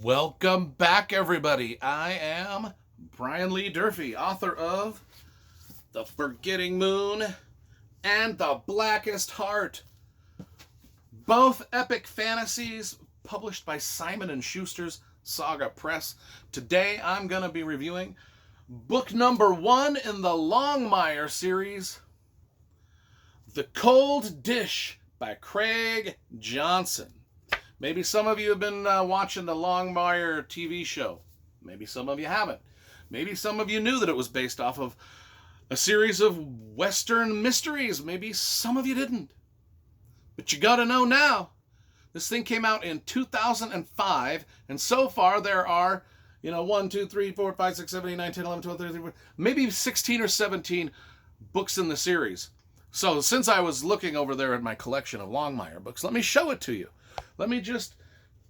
Welcome back, everybody. I am Brian Lee Durfee, author of The Forgetting Moon and The Blackest Heart, both epic fantasies published by Simon & Schuster's Saga Press. Today, I'm going to be reviewing book number 1 in the Longmire series, The Cold Dish by Craig Johnson. Maybe some of you have been watching the Longmire TV show. Maybe some of you haven't. Maybe some of you knew that it was based off of a series of Western mysteries. Maybe some of you didn't. But you gotta know now. This thing came out in 2005, and so far there are, 1, 2, 3, 4, 5, 6, 7, 8, 9, 10, 11, 12, 13, 14, maybe 16 or 17 books in the series. So since I was looking over there at my collection of Longmire books, let me show it to you. Let me just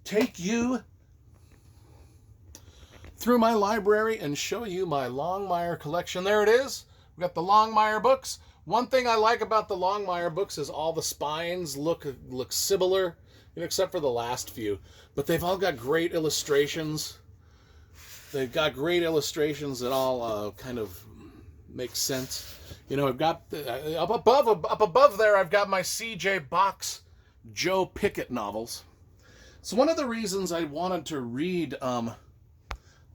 take you through my library and show you my Longmire collection. There it is. We've got the Longmire books. One thing I like about the Longmire books is all the spines look similar, except for the last few. But they've all got great illustrations. They've got great illustrations that all kind of make sense. I've got up above there. I've got my C.J. Box Joe Pickett novels. So one of the reasons I wanted to read the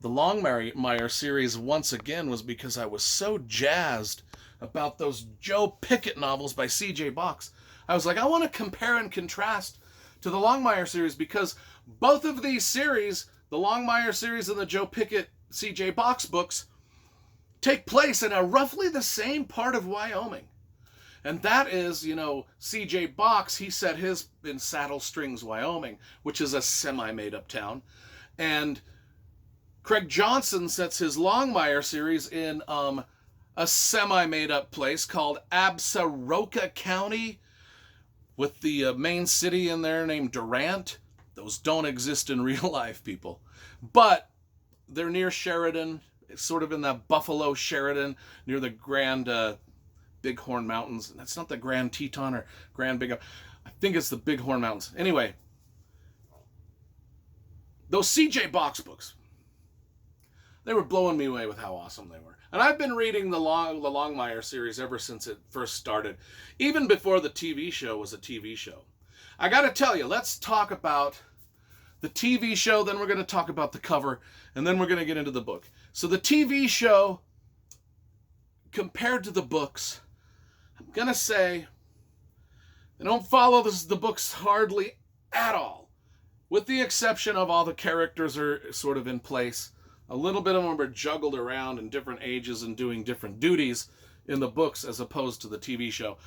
Longmire series once again was because I was so jazzed about those Joe Pickett novels by C.J. Box. I was like, I want to compare and contrast to the Longmire series because both of these series, the Longmire series and the Joe Pickett C.J. Box books, take place in a roughly the same part of Wyoming. And that is, C.J. Box, he set his in Saddle Springs, Wyoming, which is a semi-made-up town. And Craig Johnson sets his Longmire series in a semi-made-up place called Absaroka County, with the main city in there named Durant. Those don't exist in real life, people. But they're near Sheridan, sort of in that Buffalo Sheridan, near the Grand Bighorn Mountains. That's not the Grand Teton or Grand Big. I think it's the Bighorn Mountains. Anyway, those C.J. Box books, they were blowing me away with how awesome they were. And I've been reading the Longmire series ever since it first started, even before the TV show was a TV show. I got to tell you, let's talk about the TV show, then we're going to talk about the cover, and then we're going to get into the book. So the TV show, compared to the books, I'm going to say they don't follow the books hardly at all, with the exception of all the characters are sort of in place. A little bit of them are juggled around in different ages and doing different duties in the books as opposed to the TV show.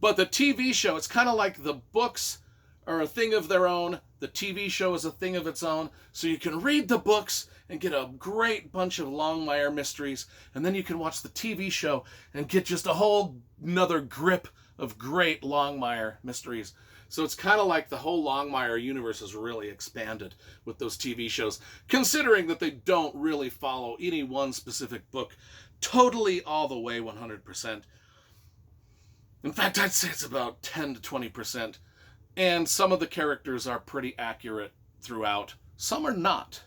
But the TV show, it's kind of like the books are a thing of their own. The TV show is a thing of its own. So you can read the books and get a great bunch of Longmire mysteries, and then you can watch the TV show and get just a whole nother grip of great Longmire mysteries. So it's kind of like the whole Longmire universe has really expanded with those TV shows, considering that they don't really follow any one specific book totally all the way 100%. In fact, I'd say it's about 10 to 20%. And some of the characters are pretty accurate throughout. Some are not.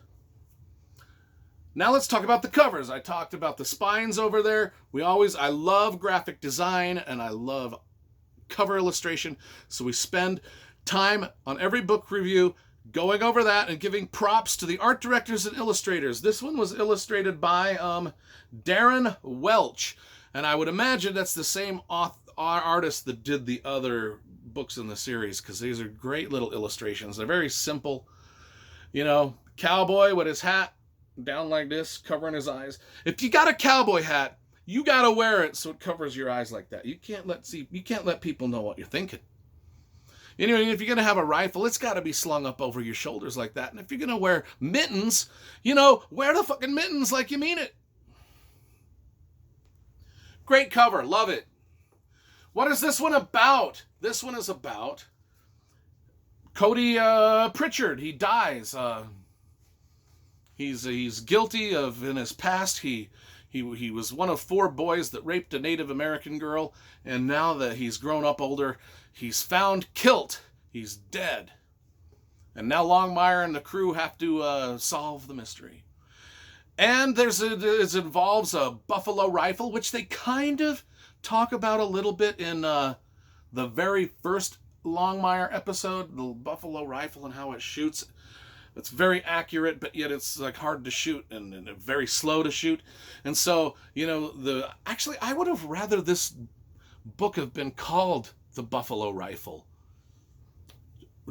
Now let's talk about the covers. I talked about the spines over there. I love graphic design and I love cover illustration. So we spend time on every book review going over that and giving props to the art directors and illustrators. This one was illustrated by Darren Welch. And I would imagine that's the same artist that did the other books in the series, because these are great little illustrations. They're very simple. Cowboy with his hat down like this, covering his eyes. If you got a cowboy hat, you gotta wear it so it covers your eyes like that. You can't let people know what you're thinking. If you're gonna have a rifle, it's gotta be slung up over your shoulders like that. And if you're gonna wear mittens, wear the fucking mittens like you mean it. Great cover, love it. What is this one about? This one is about Cody Pritchard. He dies. He's guilty of, in his past, he was one of 4 boys that raped a Native American girl, and now that he's grown up older, he's found killed. He's dead. And now Longmire and the crew have to solve the mystery. And it involves a buffalo rifle, which they kind of talk about a little bit in the very first Longmire episode, the buffalo rifle and how it shoots. It's very accurate, but yet it's like hard to shoot and very slow to shoot. And so, actually, I would have rather this book have been called The Buffalo Rifle,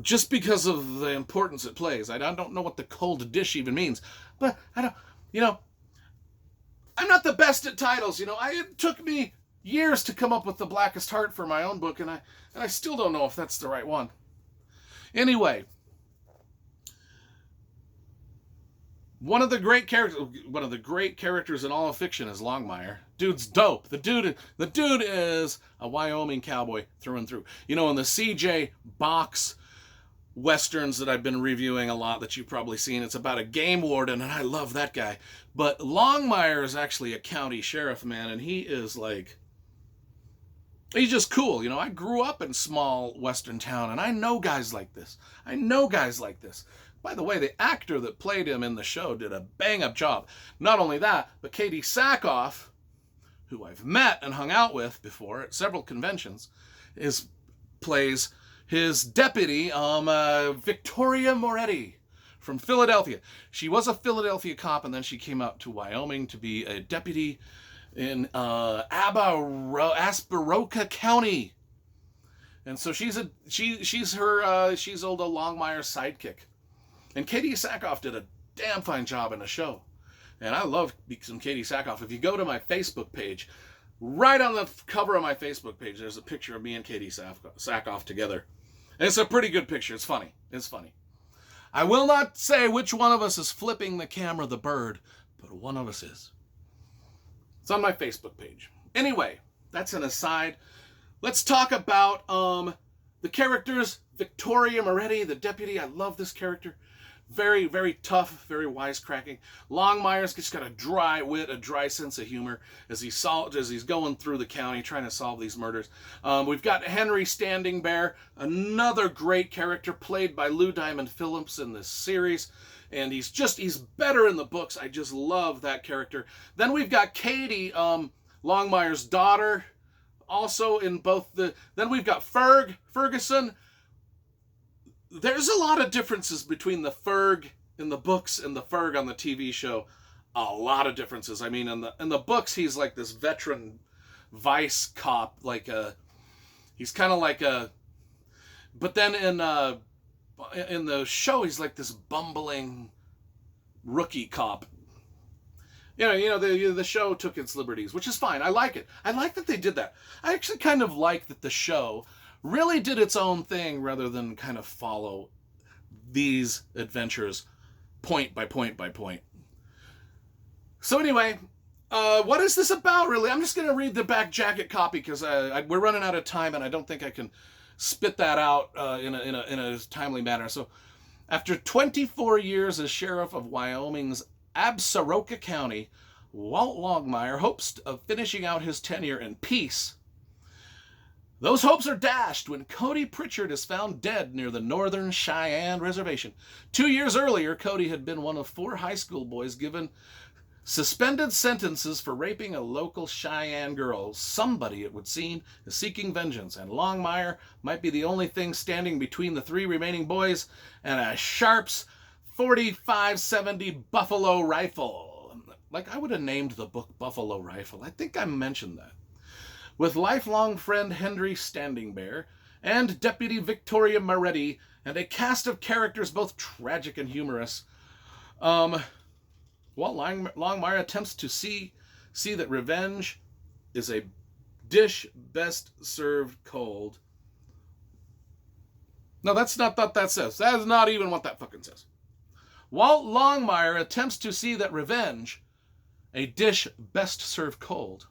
just because of the importance it plays. I don't know what the cold dish even means, but I'm not the best at titles. It took me years to come up with The Blackest Heart for my own book, and I still don't know if that's the right one. Anyway, one of the great characters in all of fiction is Longmire. Dude's dope. The dude is a Wyoming cowboy through and through. In the CJ Box westerns that I've been reviewing a lot that you've probably seen, it's about a game warden, and I love that guy. But Longmire is actually a county sheriff, man, and he's just cool. I grew up in small western town, and I know guys like this. By the way, the actor that played him in the show did a bang-up job. Not only that, but Katie Sackhoff, who I've met and hung out with before at several conventions, plays his deputy, Victoria Moretti from Philadelphia. She was a Philadelphia cop, and then she came out to Wyoming to be a deputy in Asparoka County. And so she's old Longmire's sidekick. And Katie Sackhoff did a damn fine job in the show. And I love some Katie Sackhoff. If you go to my Facebook page, right on the cover of my Facebook page, there's a picture of me and Katie Sackhoff together. And it's a pretty good picture. It's funny. I will not say which one of us is flipping the camera the bird, but one of us is. It's on my Facebook page. Anyway, that's an aside. Let's talk about the characters. Victoria Moretti, the deputy. I love this character. Very, very tough, very wisecracking. Longmire's just got a dry wit, a dry sense of humor as he's going through the county trying to solve these murders. We've got Henry Standing Bear, another great character played by Lou Diamond Phillips in this series. And he's better in the books. I just love that character. Then we've got Katie, Longmire's daughter, also in both then we've got Ferguson. There's a lot of differences between the Ferg in the books and the Ferg on the TV show. A lot of differences. I mean, in the books, he's like this veteran vice cop, he's kind of like a. But then in the show, he's like this bumbling rookie cop. The show took its liberties, which is fine. I like it. I like that they did that. I actually kind of like that the show really did its own thing rather than kind of follow these adventures point by point by point. So anyway, what is this about, really? I'm just going to read the back jacket copy because we're running out of time and I don't think I can spit that out in a timely manner. So, after 24 years as sheriff of Wyoming's Absaroka County, Walt Longmire hopes of finishing out his tenure in peace. Those hopes are dashed when Cody Pritchard is found dead near the Northern Cheyenne Reservation. 2 years earlier, Cody had been one of 4 high school boys given suspended sentences for raping a local Cheyenne girl. Somebody, it would seem, is seeking vengeance, and Longmire might be the only thing standing between the 3 remaining boys and a Sharps 45-70 Buffalo Rifle. I would have named the book Buffalo Rifle. I think I mentioned that. With lifelong friend Henry Standing Bear and Deputy Victoria Moretti and a cast of characters both tragic and humorous, Walt Longmire attempts to see that revenge is a dish best served cold. No, that's not what that says. That is not even what that fucking says. Walt Longmire attempts to see that revenge, a dish best served cold,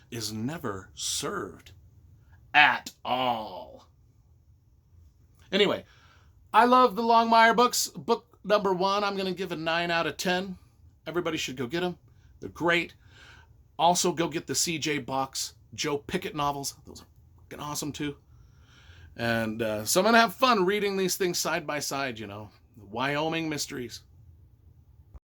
is never served at all. Anyway, I love the Longmire books. Book number 1, I'm going to give a 9 out of 10. Everybody should go get them. They're great. Also, go get the CJ Box Joe Pickett novels. Those are fucking awesome, too. And so I'm going to have fun reading these things side by side, you know. The Wyoming mysteries.